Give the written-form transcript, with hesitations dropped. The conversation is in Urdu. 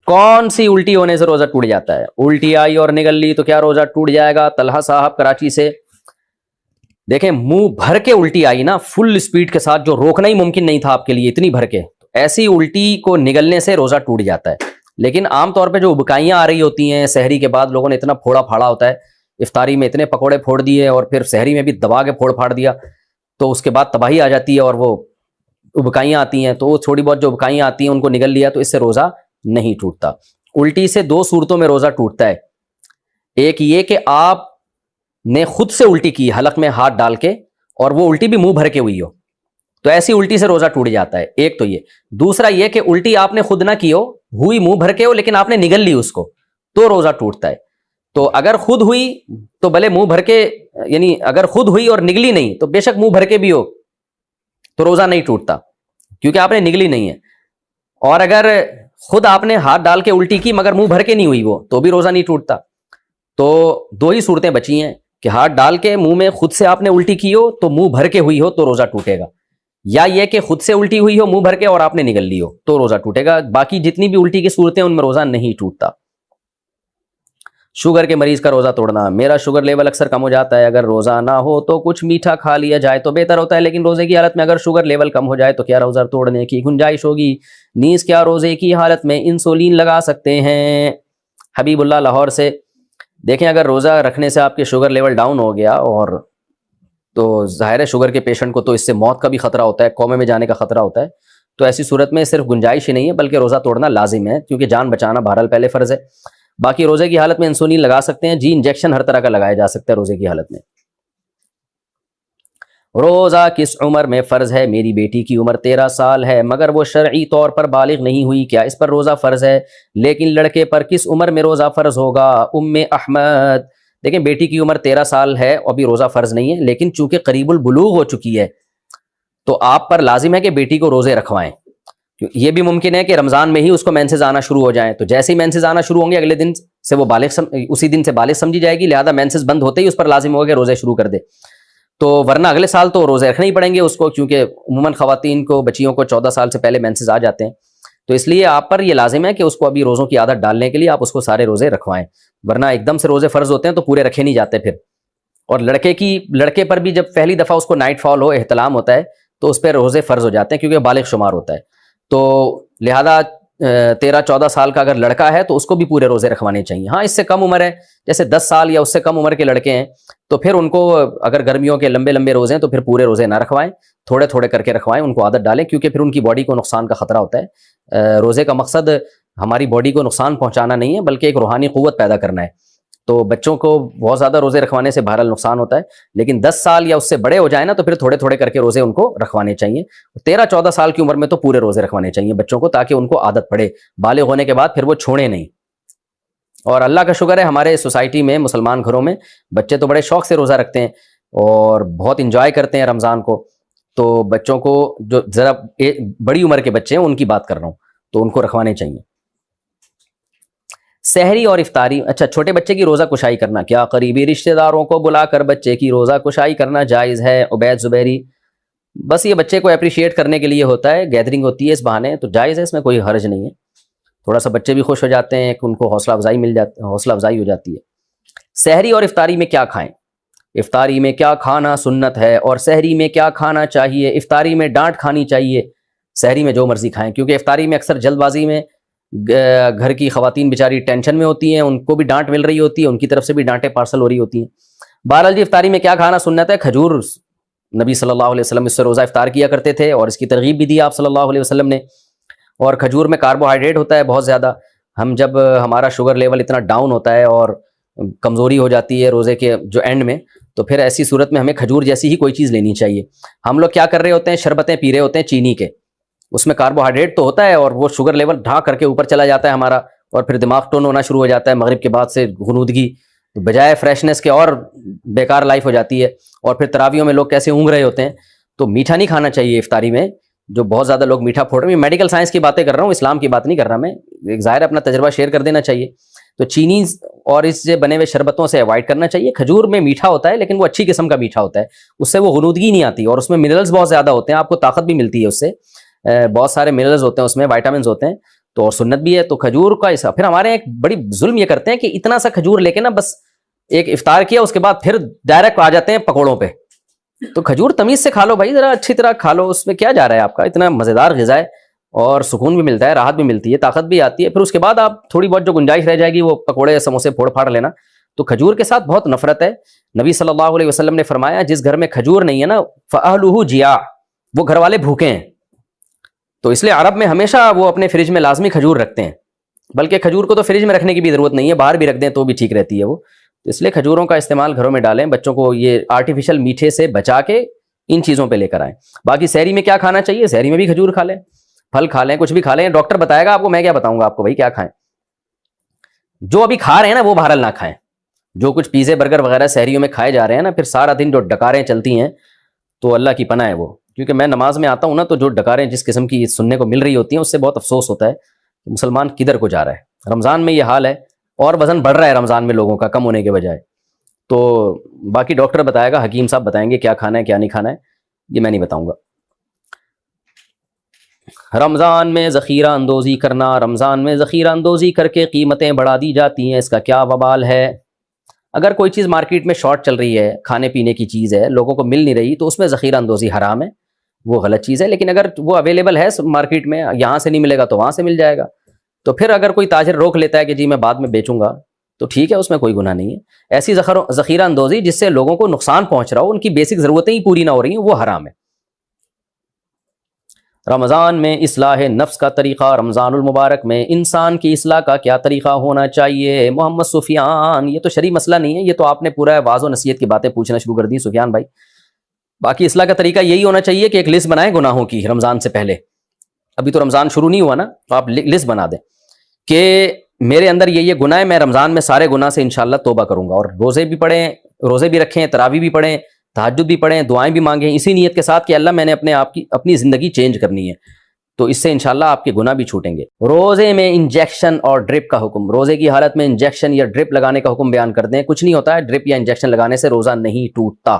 کون سی الٹی ہونے سے روزہ ٹوٹ جاتا ہے؟ الٹی آئی اور نگل لی تو کیا روزہ ٹوٹ جائے گا؟ طلحہ صاحب کراچی سے، دیکھیں منہ بھر کے الٹی آئی نا، فل سپیڈ کے ساتھ، جو روکنا ہی ممکن نہیں تھا آپ کے لیے، اتنی بھر کے، ایسی الٹی کو نگلنے سے روزہ ٹوٹ جاتا ہے۔ لیکن عام طور پہ جو ابکائیاں آ رہی ہوتی ہیں سحری کے بعد، لوگوں نے اتنا پھوڑا پھاڑا ہوتا ہے، افطاری میں اتنے پکوڑے پھوڑ دیے اور پھر سحری میں بھی دبا کے پھوڑ پھاڑ دیا، تو اس کے بعد تباہی آ جاتی ہے اور وہ ابکائیاں آتی ہیں، تو وہ تھوڑی بہت جو ابکائیاں آتی ہیں ان کو نگل لیا تو اس سے روزہ نہیں ٹوٹتا۔ الٹی سے دو صورتوں میں روزہ ٹوٹتا ہے، ایک یہ کہ آپ نے خود سے الٹی کی حلق میں ہاتھ ڈال کے، اور وہ الٹی بھی منہ بھر کے ہوئی ہو، تو ایسی الٹی سے روزہ ٹوٹ جاتا ہے، ایک تو یہ۔ دوسرا یہ کہ الٹی آپ نے خود نہ کی ہو، ہوئی منہ بھر کے ہو، لیکن آپ نے نگل لی اس کو، تو روزہ ٹوٹتا ہے۔ تو اگر خود ہوئی تو بھلے منہ بھر کے، یعنی اگر خود ہوئی اور نگلی نہیں تو بے شک منہ بھر کے بھی ہو تو روزہ نہیں ٹوٹتا، کیونکہ آپ نے نگلی نہیں ہے۔ اور اگر خود آپ نے ہاتھ ڈال کے الٹی کی مگر منہ بھر کے نہیں ہوئی وہ، تو بھی روزہ نہیں ٹوٹتا۔ تو دو ہی صورتیں بچی ہیں کہ ہاتھ ڈال کے منہ میں خود سے آپ نے الٹی کی ہو تو منہ بھر کے ہوئی ہو تو روزہ ٹوٹے گا، یا یہ کہ خود سے الٹی ہوئی ہو منہ بھر کے اور آپ نے نگل لی ہو تو روزہ ٹوٹے گا۔ باقی جتنی بھی الٹی کی صورتیں ان میں روزہ نہیں ٹوٹتا۔ شوگر کے مریض کا روزہ توڑنا، میرا شوگر لیول اکثر کم ہو جاتا ہے، اگر روزہ نہ ہو تو کچھ میٹھا کھا لیا جائے تو بہتر ہوتا ہے، لیکن روزے کی حالت میں اگر شوگر لیول کم ہو جائے تو کیا روزہ توڑنے کی گنجائش ہوگی؟ نیز کیا روزے کی حالت میں انسولین لگا سکتے ہیں؟ حبیب اللہ لاہور سے، دیکھیں اگر روزہ رکھنے سے آپ کے شوگر لیول ڈاؤن ہو گیا، اور تو ظاہر ہے شوگر کے پیشنٹ کو تو اس سے موت کا بھی خطرہ ہوتا ہے، کومے میں جانے کا خطرہ ہوتا ہے، تو ایسی صورت میں صرف گنجائش ہی نہیں ہے بلکہ روزہ توڑنا لازم ہے، کیونکہ جان بچانا بہرحال پہلے فرض ہے۔ باقی روزے کی حالت میں انسولین لگا سکتے ہیں جی، انجیکشن ہر طرح کا لگایا جا سکتا ہے روزے کی حالت میں۔ روزہ کس عمر میں فرض ہے؟ میری بیٹی کی عمر 13 سال ہے مگر وہ شرعی طور پر بالغ نہیں ہوئی، کیا اس پر روزہ فرض ہے؟ لیکن لڑکے پر کس عمر میں روزہ فرض ہوگا؟ ام احمد، دیکھیں بیٹی کی عمر 13 سال ہے، ابھی روزہ فرض نہیں ہے، لیکن چونکہ قریب البلوغ ہو چکی ہے تو آپ پر لازم ہے کہ بیٹی کو روزے رکھوائیں۔ یہ بھی ممکن ہے کہ رمضان میں ہی اس کو مینسز آنا شروع ہو جائیں، تو جیسے ہی مینسز آنا شروع ہوں گے اگلے دن سے وہ اسی دن سے بالغ سمجھی جائے گی، لہذا مینسز بند ہوتے ہی اس پر لازم ہوگا کہ روزے شروع کر دے، تو ورنہ اگلے سال تو روزے رکھنے ہی پڑیں گے اس کو، کیونکہ عموماً خواتین کو، بچیوں کو 14 سال سے پہلے مینسز آ جاتے ہیں، تو اس لیے آپ پر یہ لازم ہے کہ اس کو ابھی روزوں کی عادت ڈالنے کے لیے آپ اس کو سارے روزے رکھوائیں، ورنہ ایک دم سے روزے فرض ہوتے ہیں تو پورے رکھے نہیں جاتے پھر۔ اور لڑکے پر بھی جب پہلی دفعہ اس کو نائٹ فال ہو، احتلام ہوتا ہے، تو اس پہ روزے فرض ہو جاتے ہیں کیونکہ بالغ شمار ہوتا ہے، تو لہذا 13-14 سال کا اگر لڑکا ہے تو اس کو بھی پورے روزے رکھوانے چاہیے۔ ہاں اس سے کم عمر ہے، جیسے 10 سال یا اس سے کم عمر کے لڑکے ہیں، تو پھر ان کو اگر گرمیوں کے لمبے لمبے روزے ہیں تو پھر پورے روزے نہ رکھوائیں، تھوڑے تھوڑے کر کے رکھوائیں، ان کو عادت ڈالیں، کیونکہ پھر ان کی باڈی کو نقصان کا خطرہ ہوتا ہے۔ روزے کا مقصد ہماری باڈی کو نقصان پہنچانا نہیں ہے بلکہ ایک روحانی قوت پیدا کرنا ہے، تو بچوں کو بہت زیادہ روزے رکھوانے سے بہرحال نقصان ہوتا ہے، لیکن 10 سال یا اس سے بڑے ہو جائیں نا تو پھر تھوڑے تھوڑے کر کے روزے ان کو رکھوانے چاہیے۔ 13-14 سال کی عمر میں تو پورے روزے رکھوانے چاہیے بچوں کو، تاکہ ان کو عادت پڑے، بالغ ہونے کے بعد پھر وہ چھوڑیں نہیں۔ اور اللہ کا شکر ہے ہمارے سوسائٹی میں، مسلمان گھروں میں بچے تو بڑے شوق سے روزہ رکھتے ہیں اور بہت انجوائے کرتے ہیں رمضان کو، تو بچوں کو جو ذرا بڑی عمر کے بچے ہیں ان کی بات کر رہا ہوں، تو ان کو رکھوانے چاہیے۔ سحری اور افطاری، اچھا چھوٹے بچے کی روزہ کشائی کرنا، کیا قریبی رشتہ داروں کو بلا کر بچے کی روزہ کشائی کرنا جائز ہے؟ عبید زبیری، بس یہ بچے کو اپریشیٹ کرنے کے لیے ہوتا ہے، گیدرنگ ہوتی ہے اس بہانے، تو جائز ہے، اس میں کوئی حرج نہیں ہے، تھوڑا سا بچے بھی خوش ہو جاتے ہیں، ان کو حوصلہ افزائی ہو جاتی ہے۔ سحری اور افطاری میں کیا کھائیں؟ افطاری میں کیا کھانا سنت ہے اور سحری میں کیا کھانا چاہیے؟ افطاری میں ڈانٹ کھانی چاہیے، سحری میں جو مرضی کھائیں، کیونکہ افطاری میں اکثر جلد بازی میں گھر کی خواتین بیچاری ٹینشن میں ہوتی ہیں، ان کو بھی ڈانٹ مل رہی ہوتی ہے، ان کی طرف سے بھی ڈانٹیں پارسل ہو رہی ہوتی ہیں۔ بہرحال جی افطاری میں کیا کھانا سنت ہے؟ کھجور، نبی صلی اللہ علیہ وسلم اس سے روزہ افطار کیا کرتے تھے اور اس کی ترغیب بھی دی آپ صلی اللہ علیہ وسلم نے، اور کھجور میں کاربوہائیڈریٹ ہوتا ہے بہت زیادہ، ہم جب ہمارا شوگر لیول اتنا ڈاؤن ہوتا ہے اور کمزوری ہو جاتی ہے روزے کے جو اینڈ میں، تو پھر ایسی صورت میں ہمیں کھجور جیسی ہی کوئی چیز لینی چاہیے۔ ہم لوگ کیا کر رہے ہوتے ہیں، شربتیں پی رہے ہوتے ہیں چینی کے، اس میں کاربوہائیڈریٹ تو ہوتا ہے اور وہ شوگر لیول ڈھا کر کے اوپر چلا جاتا ہے ہمارا، اور پھر دماغ ٹون ہونا شروع ہو جاتا ہے مغرب کے بعد سے، غنودگی بجائے فریشنس کے اور بیکار لائف ہو جاتی ہے، اور پھر تراویحوں میں لوگ کیسے اونگ رہے ہوتے ہیں، تو میٹھا نہیں کھانا چاہیے افطاری میں، جو بہت زیادہ لوگ میٹھا پھوڑ رہے ہیں، میڈیکل سائنس کی باتیں کر رہا ہوں، اسلام کی بات نہیں کر رہا میں، ایک ظاہر اپنا تجربہ شیئر کر دینا چاہیے۔ تو چینی اور اس سے بنے ہوئے شربتوں سے اوائڈ کرنا چاہیے۔ کھجور میں میٹھا ہوتا ہے لیکن وہ اچھی قسم کا میٹھا ہوتا ہے، اس سے وہ غنودگی نہیں آتی، اور اس میں منرلز بہت زیادہ ہوتے ہیں، آپ کو طاقت بھی ملتی ہے اس سے، بہت سارے منرلز ہوتے ہیں اس میں، وائٹامنز ہوتے ہیں، تو اور سنت بھی ہے. تو کھجور کا ایسا پھر ہمارے ایک بڑی ظلم یہ کرتے ہیں کہ اتنا سا کھجور لے کے نا بس ایک افطار کیا, اس کے بعد پھر ڈائریکٹ آ جاتے ہیں پکوڑوں پہ. تو کھجور تمیز سے کھا لو بھائی, ذرا اچھی طرح کھا لو, اس میں کیا جا رہا ہے آپ کا, اتنا مزیدار غذا ہے اور سکون بھی ملتا ہے, راحت بھی ملتی ہے, طاقت بھی آتی ہے. پھر اس کے بعد آپ تھوڑی بہت جو گنجائش رہ جائے گی وہ پکوڑے سموسے پھوڑ پھاڑ لینا. تو کھجور کے ساتھ بہت نفرت ہے. نبی صلی اللہ علیہ وسلم نے فرمایا جس گھر میں کھجور نہیں ہے نا فأہلہ جیاع, وہ گھر والے بھوکے ہیں. تو اس لیے عرب میں ہمیشہ وہ اپنے فریج میں لازمی کھجور رکھتے ہیں, بلکہ کھجور کو تو فریج میں رکھنے کی بھی ضرورت نہیں ہے, باہر بھی رکھ دیں تو بھی ٹھیک رہتی ہے وہ. اس لیے کھجوروں کا استعمال گھروں میں ڈالیں, بچوں کو یہ آرٹیفیشل میٹھے سے بچا کے ان چیزوں پہ لے کر آئیں. باقی سحری میں کیا کھانا چاہیے, سحری میں بھی کھجور کھا لیں, پھل کھا لیں, کچھ بھی کھا لیں. ڈاکٹر بتائے گا آپ کو, میں کیا بتاؤں گا آپ کو بھائی کیا کھائیں. جو ابھی کھا رہے ہیں نا وہ بہرحال نہ کھائیں. جو کچھ پیزے برگر وغیرہ سحریوں میں کھائے جا رہے ہیں نا, پھر سارا دن جو ڈکاریں چلتی ہیں تو اللہ کی پناہ ہے وہ. کیونکہ میں نماز میں آتا ہوں نا, تو جو ڈکاریں جس قسم کی سننے کو مل رہی ہوتی ہیں اس سے بہت افسوس ہوتا ہے کہ مسلمان کدھر کو جا رہا ہے. رمضان میں یہ حال ہے, اور وزن بڑھ رہا ہے رمضان میں لوگوں کا کم ہونے کے بجائے. تو باقی ڈاکٹر بتائے گا, حکیم صاحب بتائیں گے کیا کھانا ہے کیا نہیں کھانا ہے, یہ میں نہیں بتاؤں گا. رمضان میں ذخیرہ اندوزی کرنا, رمضان میں ذخیرہ اندوزی کر کے قیمتیں بڑھا دی جاتی ہیں, اس کا کیا وبال ہے؟ اگر کوئی چیز مارکیٹ میں شارٹ چل رہی ہے, کھانے پینے کی چیز ہے, لوگوں کو مل نہیں رہی, تو اس میں ذخیرہ اندوزی حرام ہے, وہ غلط چیز ہے. لیکن اگر وہ اویلیبل ہے مارکیٹ میں, یہاں سے نہیں ملے گا تو وہاں سے مل جائے گا, تو پھر اگر کوئی تاجر روک لیتا ہے کہ جی میں بعد میں بیچوں گا, تو ٹھیک ہے, اس میں کوئی گناہ نہیں ہے. ایسی ذخیرہ اندوزی جس سے لوگوں کو نقصان پہنچ رہا ہو, ان کی بیسک ضرورتیں ہی پوری نہ ہو رہی ہیں, وہ حرام ہے. رمضان میں اصلاح نفس کا طریقہ, رمضان المبارک میں انسان کی اصلاح کا کیا طریقہ ہونا چاہیے؟ محمد سفیان, یہ تو شرعی مسئلہ نہیں ہے, یہ تو آپ نے پورا واعظ و نصیحت کی باتیں پوچھنا شروع کر دی سفیان بھائی. باقی اصلاح کا طریقہ یہی ہونا چاہیے کہ ایک لسٹ بنائیں گناہوں کی رمضان سے پہلے. ابھی تو رمضان شروع نہیں ہوا نا, تو آپ لسٹ بنا دیں کہ میرے اندر یہ گناہ ہے, میں رمضان میں سارے گناہ سے انشاءاللہ توبہ کروں گا, اور روزے بھی پڑھیں, روزے بھی رکھیں, تراویح بھی پڑھیں, تہجد بھی پڑھیں, دعائیں بھی مانگیں, اسی نیت کے ساتھ کہ اللہ میں نے اپنی زندگی چینج کرنی ہے, تو اس سے انشاءاللہ آپ کے گناہ بھی چھوٹیں گے. روزے میں انجیکشن اور ڈرپ کا حکم, روزے کی حالت میں انجیکشن یا ڈرپ لگانے کا حکم بیان کر دیں. کچھ نہیں ہوتا ہے, ڈرپ یا انجیکشن لگانے سے روزہ نہیں ٹوٹتا.